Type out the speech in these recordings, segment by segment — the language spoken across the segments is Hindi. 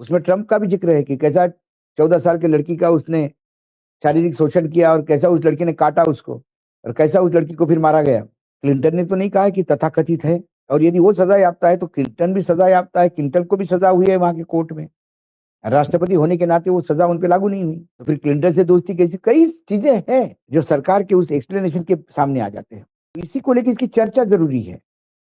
उसमें ट्रंप का भी जिक्र है कि कैसा 14 साल की लड़की का उसने शारीरिक शोषण किया और कैसा उस लड़की ने काटा उसको और कैसा उस लड़की को फिर मारा गया। क्लिंटन ने तो नहीं कहा कि तथाकथित है, और यदि वो सजा याफ्ता है तो क्लिंटन भी सजा याफ्ता है। क्लिंटन को भी सजा हुई है वहां के कोर्ट में, राष्ट्रपति होने के नाते वो सजा उन पे लागू नहीं हुई, तो फिर क्लिंटन से दोस्ती कैसी, कई चीजें हैं जो सरकार के उस एक्सप्लेनेशन के सामने आ जाते हैं। इसी को लेकर इसकी चर्चा जरूरी है।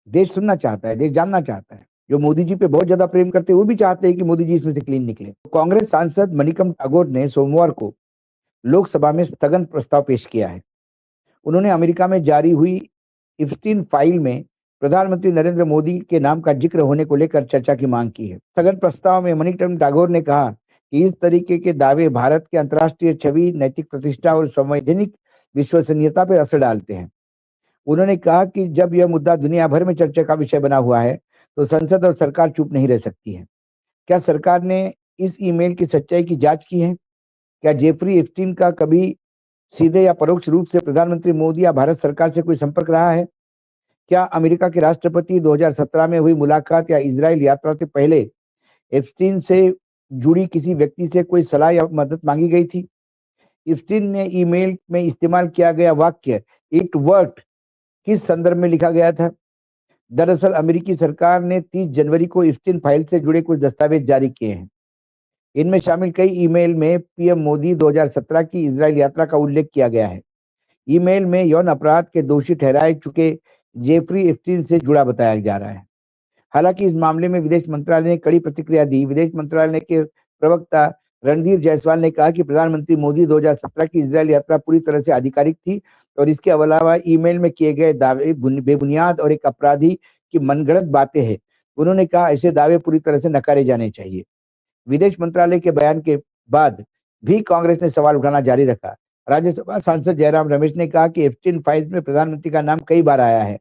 देश सुनना चाहता है, देश जानना चाहता है। जो मोदी जी पे बहुत ज्यादा प्रेम करते हैं वो भी चाहते हैं कि मोदी जी इसमें से क्लीन निकले। कांग्रेस सांसद मणिकम ठाकुर ने सोमवार को लोकसभा में स्थगन प्रस्ताव पेश किया है। उन्होंने अमेरिका में जारी हुई इप्स्टीन फाइल में प्रधानमंत्री नरेंद्र मोदी के नाम का जिक्र होने को लेकर चर्चा की मांग की है। स्थगन प्रस्ताव में मणिकम ठाकुर ने कहा कि इस तरीके के दावे भारत के अंतर्राष्ट्रीय छवि, नैतिक प्रतिष्ठा और संवैधानिक विश्वसनीयता पर असर डालते हैं। उन्होंने कहा कि जब यह मुद्दा दुनिया भर में चर्चा का विषय बना हुआ है तो संसद और सरकार चुप नहीं रह सकती है। क्या सरकार ने इस ईमेल की सच्चाई की जांच की है? क्या जेफरी एप्स्टीन का कभी सीधे या परोक्ष रूप से प्रधानमंत्री मोदी या भारत सरकार से कोई संपर्क रहा है? क्या अमेरिका के राष्ट्रपति 2017 में हुई मुलाकात या इजराइल यात्रा से पहले एप्स्टीन से जुड़ी किसी व्यक्ति से कोई सलाह या मदद मांगी गई थी? एप्स्टीन ने ईमेल में इस्तेमाल किया गया वाक्य इट वर्कड किस संदर्भ में लिखा गया था? दरअसल अमेरिकी सरकार ने 30 जनवरी को एप्स्टीन फाइल से जुड़े कुछ दस्तावेज जारी किए हैं। इनमें शामिल कई ईमेल में पीएम मोदी 2017 की इजराइल यात्रा का उल्लेख किया गया है। ईमेल में यौन अपराध के दोषी ठहराए चुके जेफरी एप्स्टीन से जुड़ा बताया जा रहा है। हालांकि इस मामले में विदेश मंत्रालय ने कड़ी प्रतिक्रिया दी। विदेश मंत्रालय के प्रवक्ता रणधीर जायसवाल ने कहा कि प्रधानमंत्री मोदी 2017 की इजराइल यात्रा पूरी तरह से आधिकारिक थी और इसके अलावा ईमेल में किए गए दावे बेबुनियाद और एक अपराधी की मनगढ़ंत बातें हैं। उन्होंने कहा ऐसे दावे पूरी तरह से नकारे जाने चाहिए। विदेश मंत्रालय के बयान के बाद भी कांग्रेस ने सवाल उठाना जारी रखा। राज्यसभा सांसद जयराम रमेश ने कहा कि एप्स्टीन फाइल्स में प्रधानमंत्री का नाम कई बार आया है,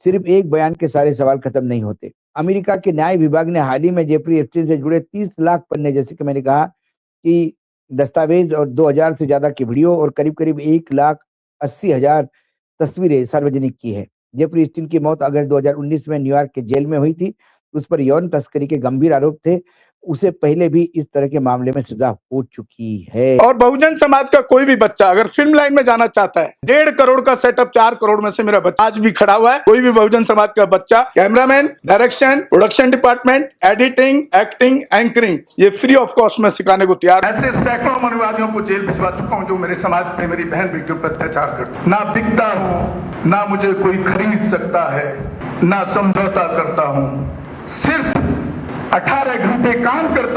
सिर्फ एक बयान के सारे सवाल खत्म नहीं होते। अमेरिका के न्याय विभाग ने हाल ही में जेफरी एप्स्टीन से जुड़े 30 लाख पन्ने, जैसे कि मैंने कहा कि दस्तावेज और 2000 से ज्यादा की वीडियो और करीब करीब 1,80,000 तस्वीरें सार्वजनिक की है। जेफरी एप्स्टीन की मौत अगस्त 2019 में न्यूयॉर्क के जेल में हुई थी। उस पर यौन तस्करी के गंभीर आरोप थे। उसे पहले भी इस तरह के मामले में सजा हो चुकी है। और बहुजन समाज का कोई भी बच्चा अगर फिल्म लाइन में जाना चाहता है, 1.5 करोड़ का सेटअप 4 करोड़ में से मेरा बच्चा आज भी खड़ा हुआ है। कोई भी बहुजन समाज का बच्चा cameraman, direction, production department, editing, acting, anchoring, ये फ्री ऑफ कॉस्ट में सिखाने को तैयार। ऐसे सैकड़ों मनुवादियों को जेल भिजवा चुका हूँ जो मेरे समाज पे मेरी बहन बेटियों पर अत्याचार करते। ना बिकता हूँ, ना मुझे कोई खरीद सकता है, ना समझौता करता हूँ, सिर्फ 18 घंटे काम करता